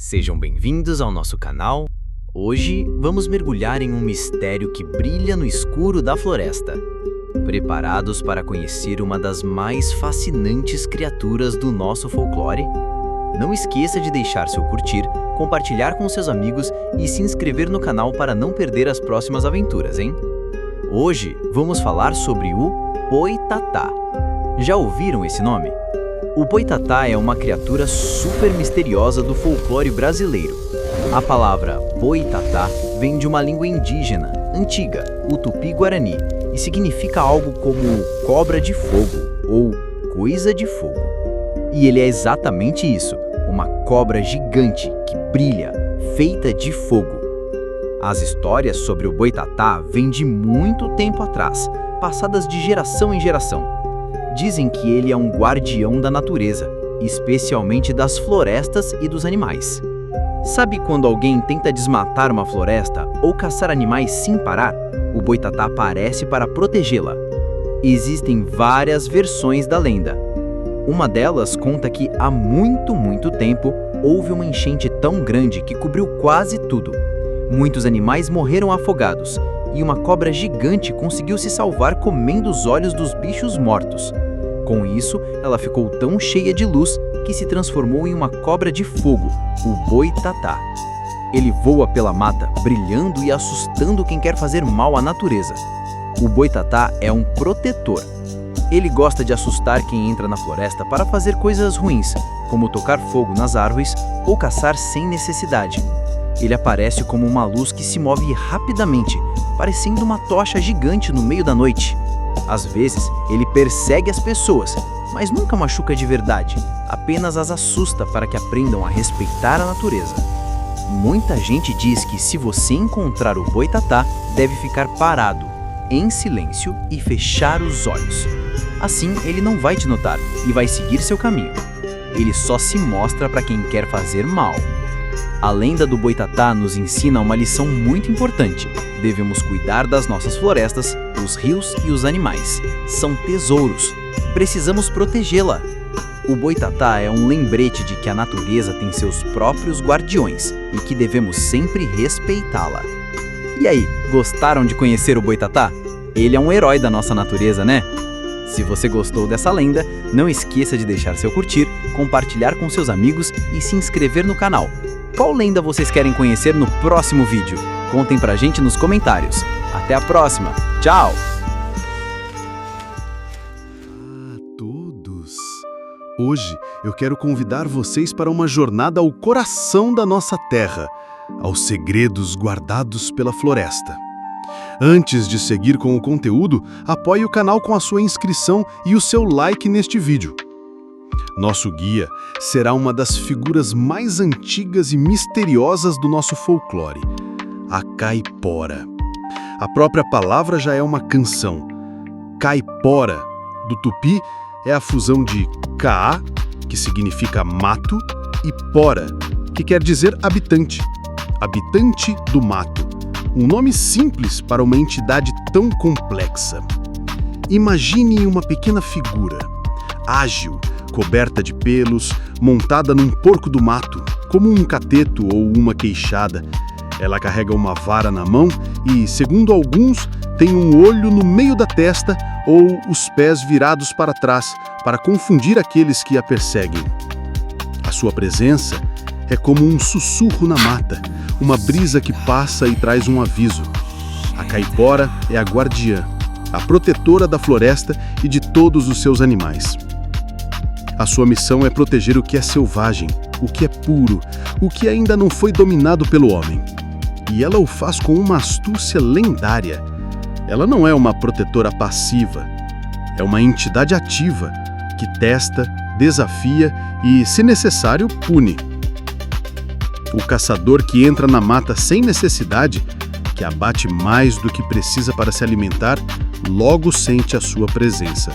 Sejam bem-vindos ao nosso canal. Hoje vamos mergulhar em um mistério que brilha no escuro da floresta. Preparados para conhecer uma das mais fascinantes criaturas do nosso folclore? Não esqueça de deixar seu curtir, compartilhar com seus amigos e se inscrever no canal para não perder as próximas aventuras, hein? Hoje vamos falar sobre o boitatá. Já ouviram esse nome? O boitatá é uma criatura super misteriosa do folclore brasileiro. A palavra boitatá vem de uma língua indígena, antiga, o tupi-guarani, e significa algo como cobra de fogo ou coisa de fogo. E ele é exatamente isso, uma cobra gigante que brilha, feita de fogo. As histórias sobre o boitatá vêm de muito tempo atrás, passadas de geração em geração. Dizem que ele é um guardião da natureza, especialmente das florestas e dos animais. Sabe quando alguém tenta desmatar uma floresta ou caçar animais sem parar? O boitatá aparece para protegê-la. Existem várias versões da lenda. Uma delas conta que há muito tempo houve uma enchente tão grande que cobriu quase tudo. Muitos animais morreram afogados e uma cobra gigante conseguiu se salvar comendo os olhos dos bichos mortos. Com isso, ela ficou tão cheia de luz que se transformou em uma cobra de fogo, o boitatá. Ele voa pela mata, brilhando e assustando quem quer fazer mal à natureza. O boitatá é um protetor. Ele gosta de assustar quem entra na floresta para fazer coisas ruins, como tocar fogo nas árvores ou caçar sem necessidade. Ele aparece como uma luz que se move rapidamente, parecendo uma tocha gigante no meio da noite. Às vezes, ele persegue as pessoas, mas nunca machuca de verdade, apenas as assusta para que aprendam a respeitar a natureza. Muita gente diz que se você encontrar o boitatá, deve ficar parado, em silêncio e fechar os olhos. Assim, ele não vai te notar e vai seguir seu caminho. Ele só se mostra para quem quer fazer mal. A lenda do boitatá nos ensina uma lição muito importante. Devemos cuidar das nossas florestas, os rios e os animais. São tesouros. Precisamos protegê-la. O boitatá é um lembrete de que a natureza tem seus próprios guardiões e que devemos sempre respeitá-la. E aí, gostaram de conhecer o boitatá? Ele é um herói da nossa natureza, né? Se você gostou dessa lenda, não esqueça de deixar seu curtir, compartilhar com seus amigos e se inscrever no canal. Qual lenda vocês querem conhecer no próximo vídeo? Contem pra gente nos comentários. Até a próxima. Tchau! Olá a todos! Hoje eu quero convidar vocês para uma jornada ao coração da nossa terra, aos segredos guardados pela floresta. Antes de seguir com o conteúdo, apoie o canal com a sua inscrição e o seu like neste vídeo. Nosso guia será uma das figuras mais antigas e misteriosas do nosso folclore, a caipora. A própria palavra já é uma canção. Caipora, do tupi, é a fusão de caá, que significa mato, e pora, que quer dizer habitante, habitante do mato. Um nome simples para uma entidade tão complexa. Imagine uma pequena figura, ágil, coberta de pelos, montada num porco do mato, como um cateto ou uma queixada. Ela carrega uma vara na mão e, segundo alguns, tem um olho no meio da testa ou os pés virados para trás, para confundir aqueles que a perseguem. A sua presença é como um sussurro na mata, uma brisa que passa e traz um aviso. A caipora é a guardiã, a protetora da floresta e de todos os seus animais. A sua missão é proteger o que é selvagem, o que é puro, o que ainda não foi dominado pelo homem. E ela o faz com uma astúcia lendária. Ela não é uma protetora passiva, é uma entidade ativa, que testa, desafia e, se necessário, pune. O caçador que entra na mata sem necessidade, que abate mais do que precisa para se alimentar, logo sente a sua presença.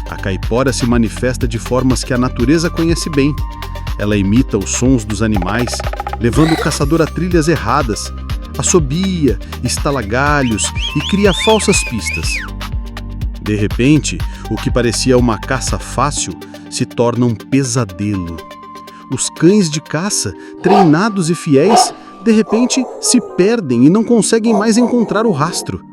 A caipora se manifesta de formas que a natureza conhece bem. Ela imita os sons dos animais, levando o caçador a trilhas erradas, assobia, estala galhos e cria falsas pistas. De repente, o que parecia uma caça fácil se torna um pesadelo. Os cães de caça, treinados e fiéis, de repente se perdem e não conseguem mais encontrar o rastro.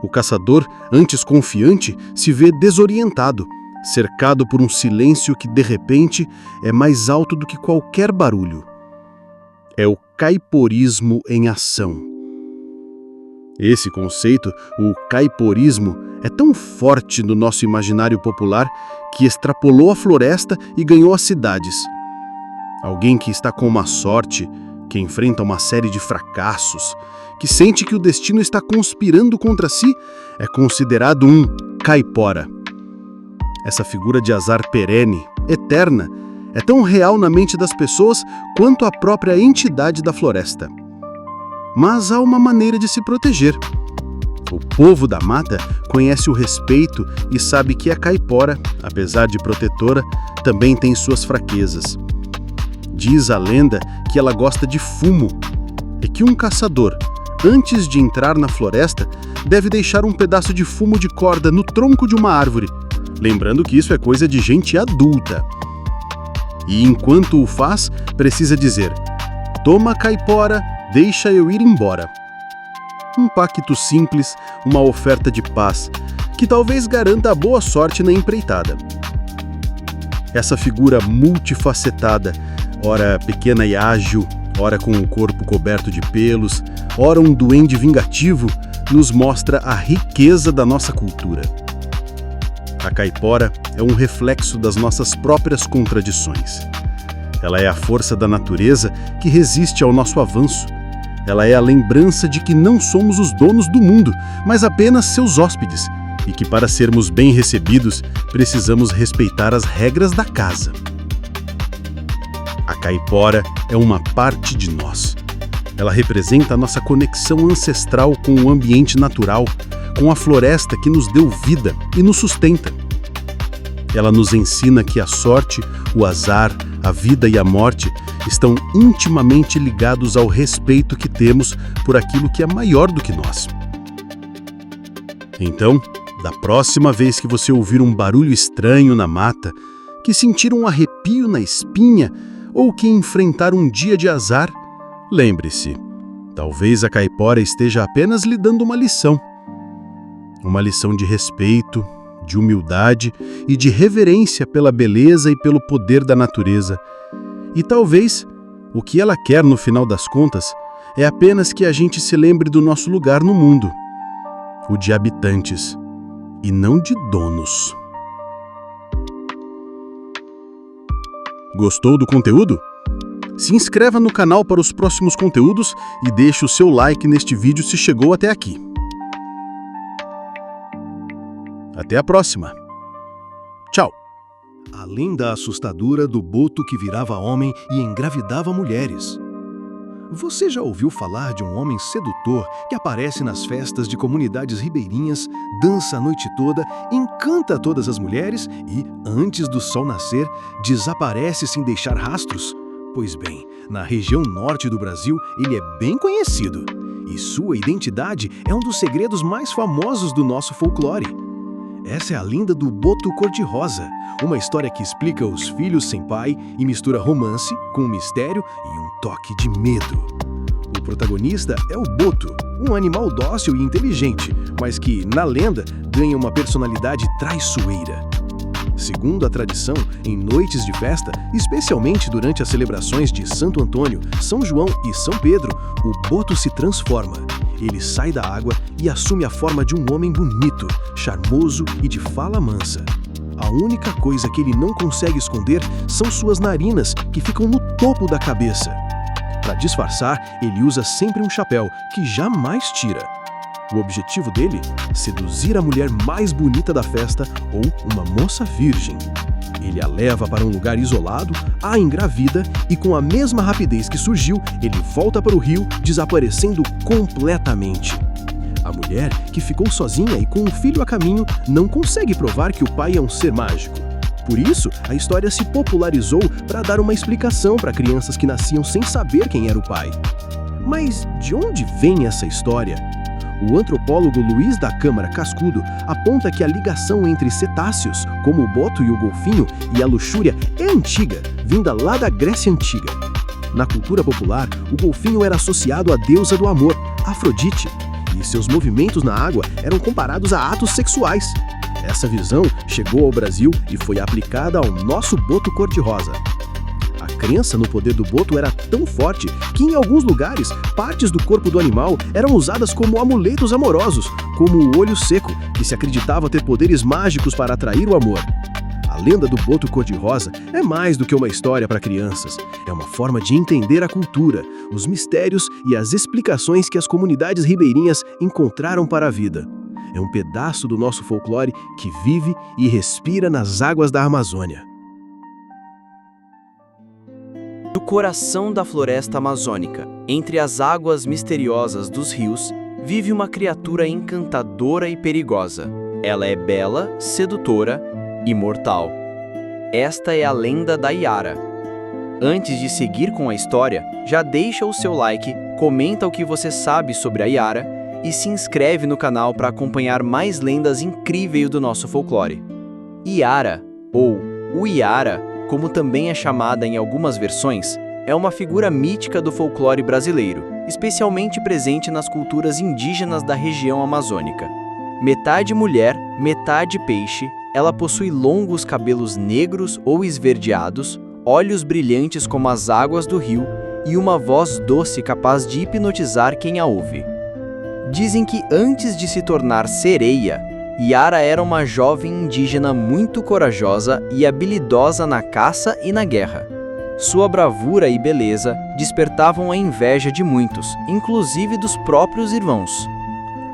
O caçador, antes confiante, se vê desorientado, cercado por um silêncio que, de repente, é mais alto do que qualquer barulho. É o caiporismo em ação. Esse conceito, o caiporismo, é tão forte no nosso imaginário popular que extrapolou a floresta e ganhou as cidades. Alguém que está com má sorte, que enfrenta uma série de fracassos, que sente que o destino está conspirando contra si, é considerado um caipora. Essa figura de azar perene, eterna, é tão real na mente das pessoas quanto a própria entidade da floresta. Mas há uma maneira de se proteger. O povo da mata conhece o respeito e sabe que a caipora, apesar de protetora, também tem suas fraquezas. Diz a lenda que ela gosta de fumo e que um caçador, antes de entrar na floresta, deve deixar um pedaço de fumo de corda no tronco de uma árvore, lembrando que isso é coisa de gente adulta. E enquanto o faz, precisa dizer: "Toma, caipora, deixa eu ir embora." Um pacto simples, uma oferta de paz, que talvez garanta a boa sorte na empreitada. Essa figura multifacetada, ora pequena e ágil, ora com o corpo coberto de pelos, ora um duende vingativo, nos mostra a riqueza da nossa cultura. A caipora é um reflexo das nossas próprias contradições. Ela é a força da natureza que resiste ao nosso avanço. Ela é a lembrança de que não somos os donos do mundo, mas apenas seus hóspedes, e que para sermos bem recebidos, precisamos respeitar as regras da casa. A caipora é uma parte de nós. Ela representa a nossa conexão ancestral com o ambiente natural, com a floresta que nos deu vida e nos sustenta. Ela nos ensina que a sorte, o azar, a vida e a morte estão intimamente ligados ao respeito que temos por aquilo que é maior do que nós. Então, da próxima vez que você ouvir um barulho estranho na mata, que sentir um arrepio na espinha ou que enfrentar um dia de azar, lembre-se, talvez a caipora esteja apenas lhe dando uma lição. Uma lição de respeito, de humildade e de reverência pela beleza e pelo poder da natureza. E talvez, o que ela quer no final das contas, é apenas que a gente se lembre do nosso lugar no mundo, o de habitantes, e não de donos. Gostou do conteúdo? Se inscreva no canal para os próximos conteúdos e deixe o seu like neste vídeo se chegou até aqui. Até a próxima. Tchau! A lenda assustadora do boto que virava homem e engravidava mulheres. Você já ouviu falar de um homem sedutor que aparece nas festas de comunidades ribeirinhas, dança a noite toda, encanta todas as mulheres e, antes do sol nascer, desaparece sem deixar rastros? Pois bem, na região norte do Brasil, ele é bem conhecido. E sua identidade é um dos segredos mais famosos do nosso folclore. Essa é a lenda do boto cor-de-rosa, uma história que explica os filhos sem pai e mistura romance com mistério e um toque de medo. O protagonista é o boto, um animal dócil e inteligente, mas que, na lenda, ganha uma personalidade traiçoeira. Segundo a tradição, em noites de festa, especialmente durante as celebrações de Santo Antônio, São João e São Pedro, o boto se transforma. Ele sai da água e assume a forma de um homem bonito, charmoso e de fala mansa. A única coisa que ele não consegue esconder são suas narinas, que ficam no topo da cabeça. Para disfarçar, ele usa sempre um chapéu, que jamais tira. O objetivo dele? Seduzir a mulher mais bonita da festa ou uma moça virgem. Ele a leva para um lugar isolado, a engravida e, com a mesma rapidez que surgiu, ele volta para o rio, desaparecendo completamente. A mulher, que ficou sozinha e com um filho a caminho, não consegue provar que o pai é um ser mágico. Por isso, a história se popularizou para dar uma explicação para crianças que nasciam sem saber quem era o pai. Mas de onde vem essa história? O antropólogo Luiz da Câmara Cascudo aponta que a ligação entre cetáceos, como o boto e o golfinho, e a luxúria é antiga, vinda lá da Grécia Antiga. Na cultura popular, o golfinho era associado à deusa do amor, Afrodite, e seus movimentos na água eram comparados a atos sexuais. Essa visão chegou ao Brasil e foi aplicada ao nosso boto cor-de-rosa. A crença no poder do boto era tão forte que, em alguns lugares, partes do corpo do animal eram usadas como amuletos amorosos, como o olho seco, que se acreditava ter poderes mágicos para atrair o amor. A lenda do boto cor-de-rosa é mais do que uma história para crianças. É uma forma de entender a cultura, os mistérios e as explicações que as comunidades ribeirinhas encontraram para a vida. É um pedaço do nosso folclore que vive e respira nas águas da Amazônia. No coração da floresta amazônica, entre as águas misteriosas dos rios, vive uma criatura encantadora e perigosa. Ela é bela, sedutora, imortal. Esta é a lenda da Iara. Antes de seguir com a história, já deixa o seu like, comenta o que você sabe sobre a Iara e se inscreve no canal para acompanhar mais lendas incríveis do nosso folclore. Iara, ou Uiara, como também é chamada em algumas versões, é uma figura mítica do folclore brasileiro, especialmente presente nas culturas indígenas da região amazônica. Metade mulher, metade peixe, ela possui longos cabelos negros ou esverdeados, olhos brilhantes como as águas do rio e uma voz doce capaz de hipnotizar quem a ouve. Dizem que antes de se tornar sereia, Iara era uma jovem indígena muito corajosa e habilidosa na caça e na guerra. Sua bravura e beleza despertavam a inveja de muitos, inclusive dos próprios irmãos.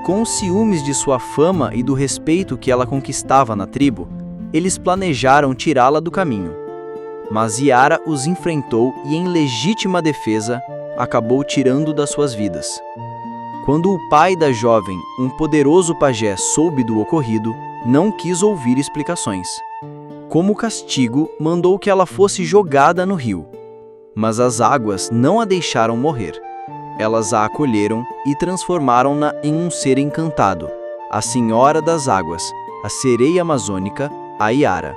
Com ciúmes de sua fama e do respeito que ela conquistava na tribo, eles planejaram tirá-la do caminho. Mas Iara os enfrentou e, em legítima defesa, acabou tirando das suas vidas. Quando o pai da jovem, um poderoso pajé, soube do ocorrido, não quis ouvir explicações. Como castigo, mandou que ela fosse jogada no rio. Mas as águas não a deixaram morrer. Elas a acolheram e transformaram-na em um ser encantado, a Senhora das Águas, a sereia amazônica, a Iara.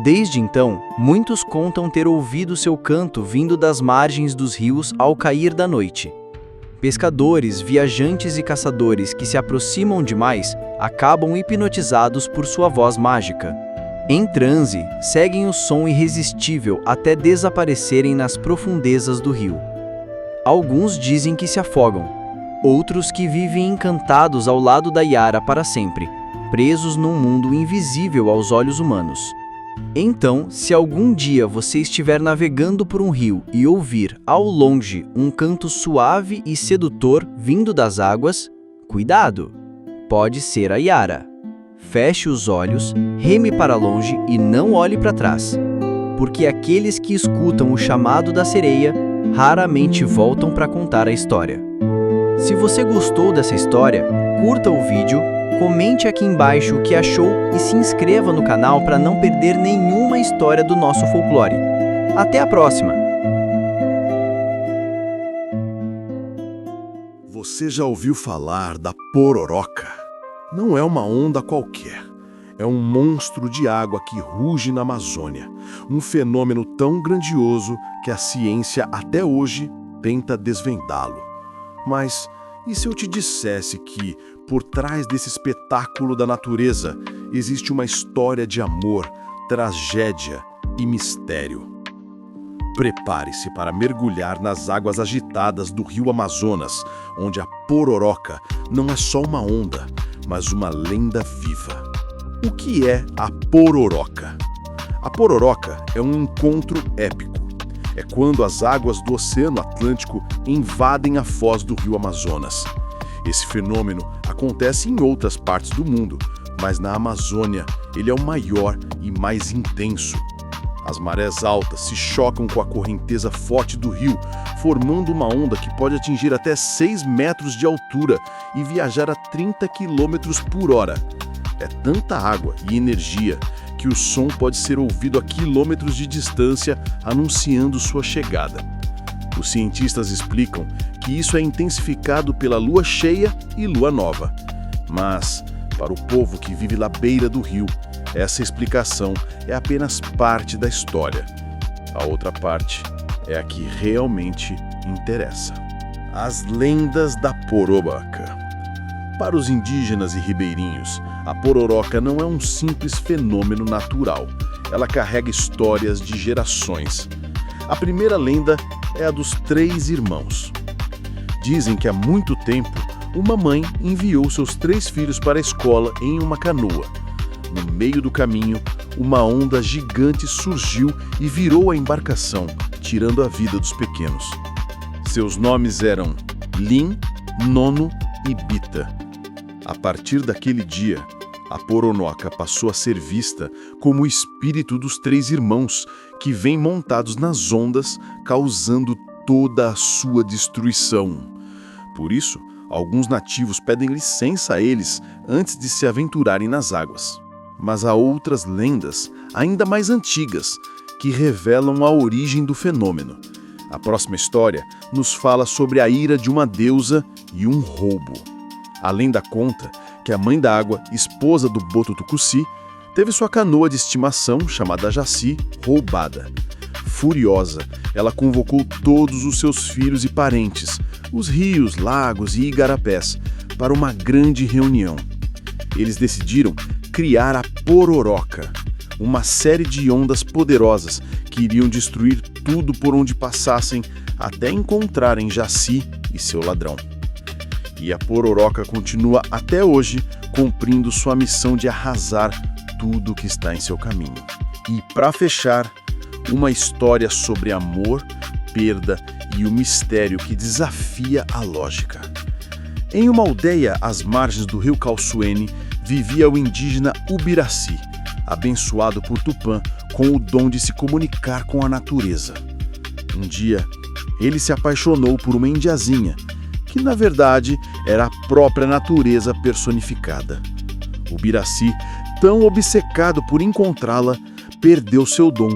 Desde então, muitos contam ter ouvido seu canto vindo das margens dos rios ao cair da noite. Pescadores, viajantes e caçadores que se aproximam demais acabam hipnotizados por sua voz mágica. Em transe, seguem o som irresistível até desaparecerem nas profundezas do rio. Alguns dizem que se afogam, outros que vivem encantados ao lado da Iara para sempre, presos num mundo invisível aos olhos humanos. Então, se algum dia você estiver navegando por um rio e ouvir, ao longe, um canto suave e sedutor vindo das águas, cuidado! Pode ser a Iara. Feche os olhos, reme para longe e não olhe para trás, porque aqueles que escutam o chamado da sereia raramente voltam para contar a história. Se você gostou dessa história, curta o vídeo, comente aqui embaixo o que achou e se inscreva no canal para não perder nenhuma história do nosso folclore. Até a próxima! Você já ouviu falar da pororoca? Não é uma onda qualquer. É um monstro de água que ruge na Amazônia. Um fenômeno tão grandioso que a ciência até hoje tenta desvendá-lo. Mas e se eu te dissesse que, por trás desse espetáculo da natureza, existe uma história de amor, tragédia e mistério? Prepare-se para mergulhar nas águas agitadas do rio Amazonas, onde a pororoca não é só uma onda, mas uma lenda viva. O que é a pororoca? A pororoca é um encontro épico. É quando as águas do Oceano Atlântico invadem a foz do rio Amazonas. Esse fenômeno acontece em outras partes do mundo, mas na Amazônia ele é o maior e mais intenso. As marés altas se chocam com a correnteza forte do rio, formando uma onda que pode atingir até 6 metros de altura e viajar a 30 km por hora. É tanta água e energia que o som pode ser ouvido a quilômetros de distância, anunciando sua chegada. Os cientistas explicam que isso é intensificado pela lua cheia e lua nova. Mas, para o povo que vive na beira do rio, essa explicação é apenas parte da história. A outra parte é a que realmente interessa. As lendas da Pororoca. Para os indígenas e ribeirinhos, a pororoca não é um simples fenômeno natural. Ela carrega histórias de gerações. A primeira lenda é a dos 3 irmãos. Dizem que há muito tempo, uma mãe enviou seus 3 filhos para a escola em uma canoa. No meio do caminho, uma onda gigante surgiu e virou a embarcação, tirando a vida dos pequenos. Seus nomes eram Lim, Nono e Bita. A partir daquele dia, a Pororoca passou a ser vista como o espírito dos 3 irmãos que vêm montados nas ondas, causando toda a sua destruição. Por isso, alguns nativos pedem licença a eles antes de se aventurarem nas águas. Mas há outras lendas, ainda mais antigas, que revelam a origem do fenômeno. A próxima história nos fala sobre a ira de uma deusa e um roubo. A lenda conta que a Mãe da Água, esposa do Boto Tucuci, teve sua canoa de estimação, chamada Jaci, roubada. Furiosa, ela convocou todos os seus filhos e parentes, os rios, lagos e igarapés, para uma grande reunião. Eles decidiram criar a Pororoca, uma série de ondas poderosas que iriam destruir tudo por onde passassem até encontrarem Jaci e seu ladrão. E a Pororoca continua até hoje cumprindo sua missão de arrasar tudo que está em seu caminho. E para fechar, uma história sobre amor, perda e o mistério que desafia a lógica. Em uma aldeia às margens do rio Calçoene, vivia o indígena Ubiraci, abençoado por Tupã com o dom de se comunicar com a natureza. Um dia, ele se apaixonou por uma indiazinha, que na verdade era a própria natureza personificada. Ubiraci, tão obcecado por encontrá-la, perdeu seu dom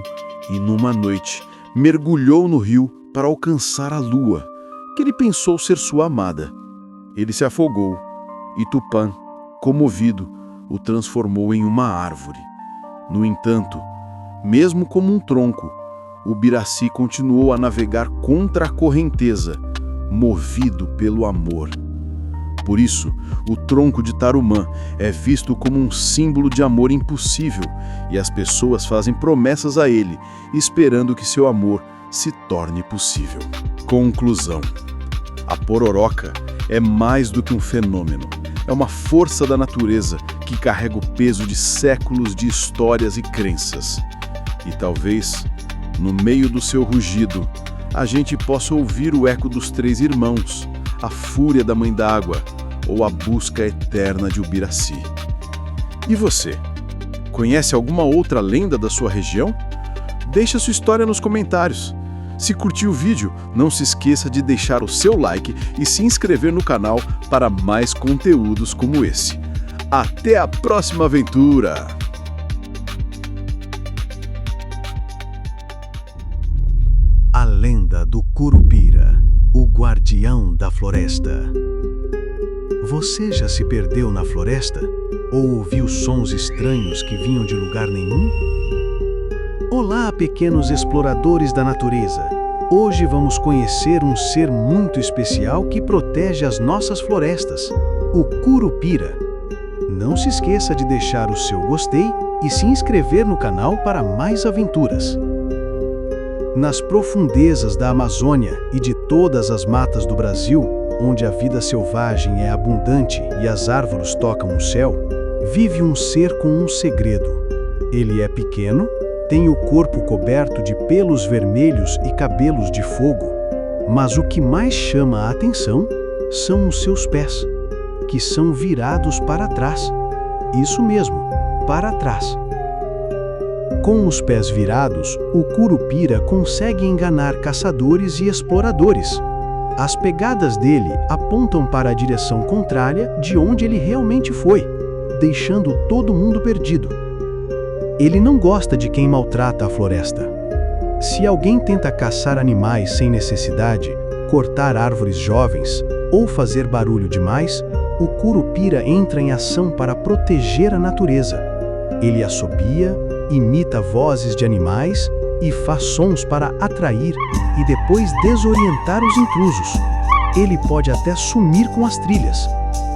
e, numa noite, mergulhou no rio para alcançar a lua, que ele pensou ser sua amada. Ele se afogou e Tupã, comovido, o transformou em uma árvore. No entanto, mesmo como um tronco, Ubiraci continuou a navegar contra a correnteza, movido pelo amor. Por isso, o tronco de Tarumã é visto como um símbolo de amor impossível e as pessoas fazem promessas a ele, esperando que seu amor se torne possível. Conclusão: a Pororoca é mais do que um fenômeno. É uma força da natureza que carrega o peso de séculos de histórias e crenças. E talvez, no meio do seu rugido, a gente possa ouvir o eco dos 3 irmãos, a fúria da Mãe d'Água ou a busca eterna de Ubiraci. E você? Conhece alguma outra lenda da sua região? Deixe a sua história nos comentários. Se curtiu o vídeo, não se esqueça de deixar o seu like e se inscrever no canal para mais conteúdos como esse. Até a próxima aventura! A lenda do Curupira, o guardião da floresta. Você já se perdeu na floresta? Ou ouviu sons estranhos que vinham de lugar nenhum? Olá, pequenos exploradores da natureza! Hoje vamos conhecer um ser muito especial que protege as nossas florestas, o Curupira. Não se esqueça de deixar o seu gostei e se inscrever no canal para mais aventuras. Nas profundezas da Amazônia e de todas as matas do Brasil, onde a vida selvagem é abundante e as árvores tocam o céu, vive um ser com um segredo. Ele é pequeno, tem o corpo coberto de pelos vermelhos e cabelos de fogo, mas o que mais chama a atenção são os seus pés, que são virados para trás. Isso mesmo, para trás. Com os pés virados, o Curupira consegue enganar caçadores e exploradores. As pegadas dele apontam para a direção contrária de onde ele realmente foi, deixando todo mundo perdido. Ele não gosta de quem maltrata a floresta. Se alguém tenta caçar animais sem necessidade, cortar árvores jovens ou fazer barulho demais, o curupira entra em ação para proteger a natureza. Ele assobia, imita vozes de animais e faz sons para atrair e depois desorientar os intrusos. Ele pode até sumir com as trilhas.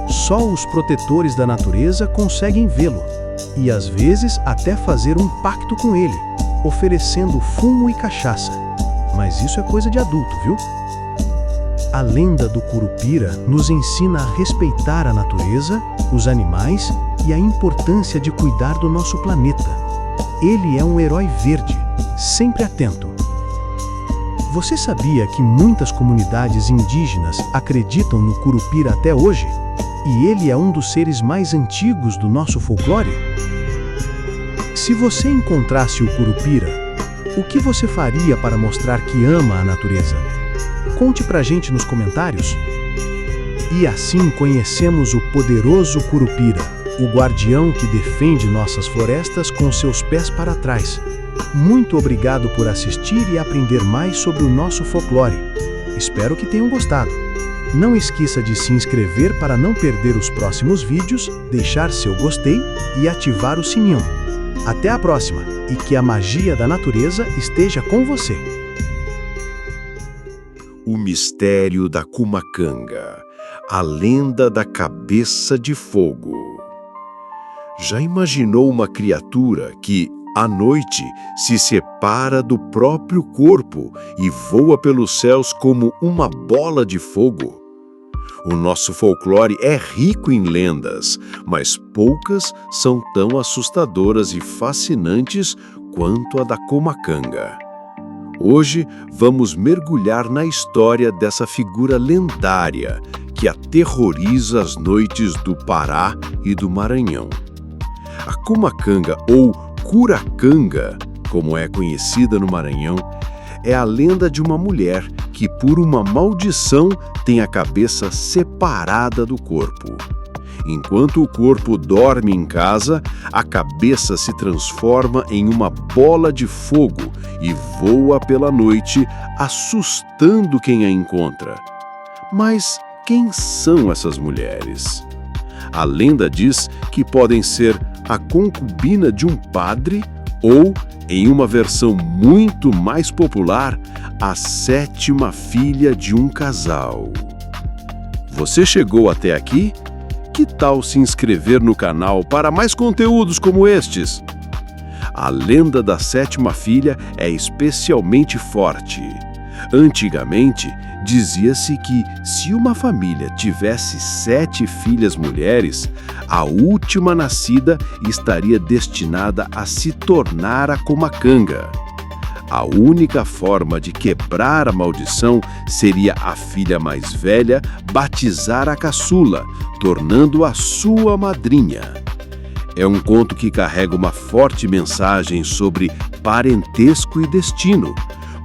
Só os protetores da natureza conseguem vê-lo e às vezes até fazer um pacto com ele, oferecendo fumo e cachaça. Mas isso é coisa de adulto, viu? A lenda do curupira nos ensina a respeitar a natureza, os animais e a importância de cuidar do nosso planeta. Ele é um herói verde, sempre atento. Você sabia que muitas comunidades indígenas acreditam no curupira até hoje? E ele é um dos seres mais antigos do nosso folclore? Se você encontrasse o curupira, o que você faria para mostrar que ama a natureza? Conte pra gente nos comentários. E assim conhecemos o poderoso curupira, o guardião que defende nossas florestas com seus pés para trás. Muito obrigado por assistir e aprender mais sobre o nosso folclore. Espero que tenham gostado. Não esqueça de se inscrever para não perder os próximos vídeos, deixar seu gostei e ativar o sininho. Até a próxima e que a magia da natureza esteja com você. O mistério da Cumacanga, a lenda da cabeça de fogo. Já imaginou uma criatura que, à noite, se separa do próprio corpo e voa pelos céus como uma bola de fogo? O nosso folclore é rico em lendas, mas poucas são tão assustadoras e fascinantes quanto a da Cumacanga. Hoje vamos mergulhar na história dessa figura lendária que aterroriza as noites do Pará e do Maranhão. A Cumacanga, ou Curacanga, como é conhecida no Maranhão, é a lenda de uma mulher que, por uma maldição, tem a cabeça separada do corpo. Enquanto o corpo dorme em casa, a cabeça se transforma em uma bola de fogo e voa pela noite, assustando quem a encontra. Mas quem são essas mulheres? A lenda diz que podem ser a concubina de um padre ou, em uma versão muito mais popular, a sétima filha de um casal. Você chegou até aqui? Que tal se inscrever no canal para mais conteúdos como estes? A lenda da sétima filha é especialmente forte. Antigamente, dizia-se que, se uma família tivesse 7 filhas mulheres, a última nascida estaria destinada a se tornar a Cumacanga. A única forma de quebrar a maldição seria a filha mais velha batizar a caçula, tornando-a sua madrinha. É um conto que carrega uma forte mensagem sobre parentesco e destino,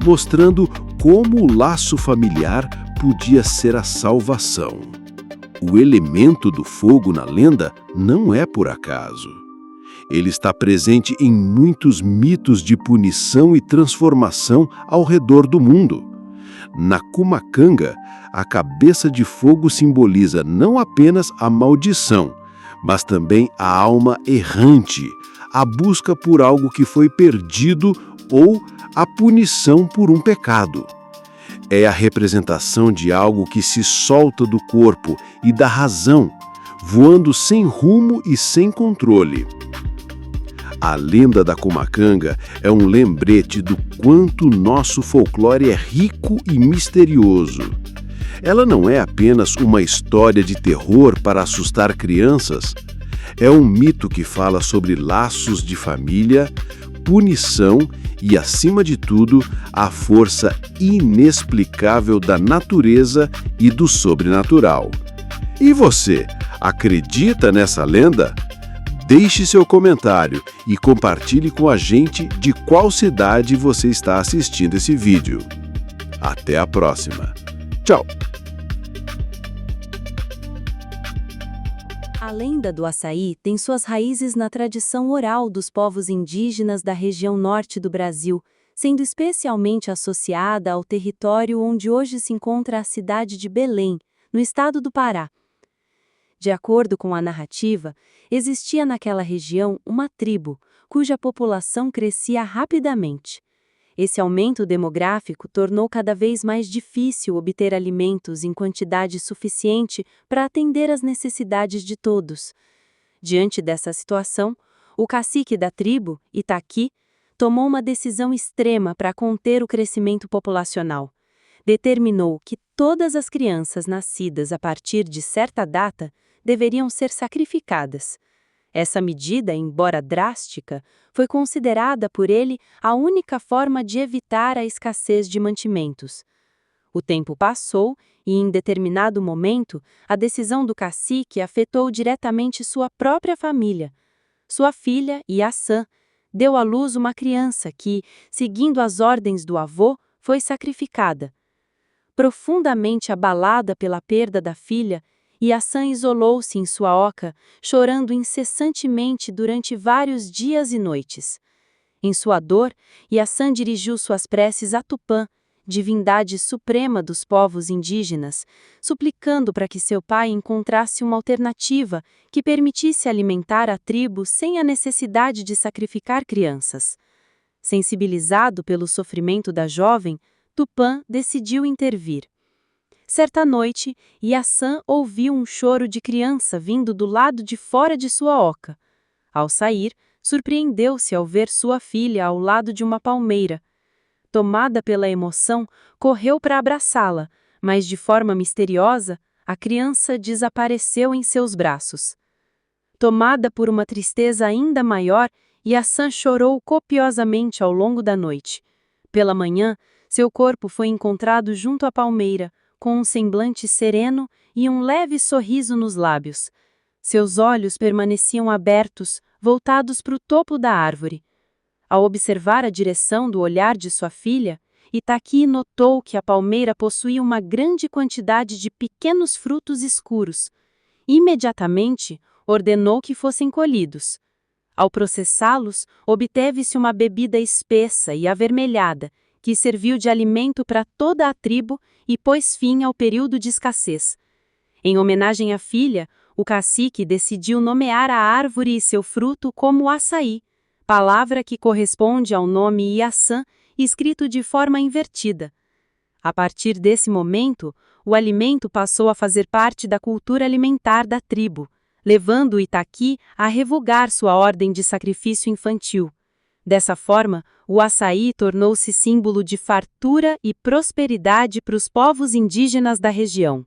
mostrando como o laço familiar podia ser a salvação. O elemento do fogo na lenda não é por acaso. Ele está presente em muitos mitos de punição e transformação ao redor do mundo. Na Cumacanga, a cabeça de fogo simboliza não apenas a maldição, mas também a alma errante, a busca por algo que foi perdido ou a punição por um pecado. É a representação de algo que se solta do corpo e da razão, voando sem rumo e sem controle. A lenda da Cumacanga é um lembrete do quanto nosso folclore é rico e misterioso. Ela não é apenas uma história de terror para assustar crianças. É um mito que fala sobre laços de família, punição e, acima de tudo, a força inexplicável da natureza e do sobrenatural. E você, acredita nessa lenda? Deixe seu comentário e compartilhe com a gente de qual cidade você está assistindo esse vídeo. Até a próxima. Tchau! A lenda do açaí tem suas raízes na tradição oral dos povos indígenas da região norte do Brasil, sendo especialmente associada ao território onde hoje se encontra a cidade de Belém, no estado do Pará. De acordo com a narrativa, existia naquela região uma tribo, cuja população crescia rapidamente. Esse aumento demográfico tornou cada vez mais difícil obter alimentos em quantidade suficiente para atender às necessidades de todos. Diante dessa situação, o cacique da tribo, Itaqui, tomou uma decisão extrema para conter o crescimento populacional. Determinou que todas as crianças nascidas a partir de certa data deveriam ser sacrificadas. Essa medida, embora drástica, foi considerada por ele a única forma de evitar a escassez de mantimentos. O tempo passou e, em determinado momento, a decisão do cacique afetou diretamente sua própria família. Sua filha, Iaçã, deu à luz uma criança que, seguindo as ordens do avô, foi sacrificada. Profundamente abalada pela perda da filha, Iaçã isolou-se em sua oca, chorando incessantemente durante vários dias e noites. Em sua dor, Iaçã dirigiu suas preces a Tupã, divindade suprema dos povos indígenas, suplicando para que seu pai encontrasse uma alternativa que permitisse alimentar a tribo sem a necessidade de sacrificar crianças. Sensibilizado pelo sofrimento da jovem, Tupã decidiu intervir. Certa noite, Iaçã ouviu um choro de criança vindo do lado de fora de sua oca. Ao sair, surpreendeu-se ao ver sua filha ao lado de uma palmeira. Tomada pela emoção, correu para abraçá-la, mas de forma misteriosa, a criança desapareceu em seus braços. Tomada por uma tristeza ainda maior, Iaçã chorou copiosamente ao longo da noite. Pela manhã, seu corpo foi encontrado junto à palmeira, com um semblante sereno e um leve sorriso nos lábios. Seus olhos permaneciam abertos, voltados para o topo da árvore. Ao observar a direção do olhar de sua filha, Itaqui notou que a palmeira possuía uma grande quantidade de pequenos frutos escuros. Imediatamente, ordenou que fossem colhidos. Ao processá-los, obteve-se uma bebida espessa e avermelhada, que serviu de alimento para toda a tribo e pôs fim ao período de escassez. Em homenagem à filha, o cacique decidiu nomear a árvore e seu fruto como açaí, palavra que corresponde ao nome Iaçã, escrito de forma invertida. A partir desse momento, o alimento passou a fazer parte da cultura alimentar da tribo, levando o Itaqui a revogar sua ordem de sacrifício infantil. Dessa forma, o açaí tornou-se símbolo de fartura e prosperidade para os povos indígenas da região.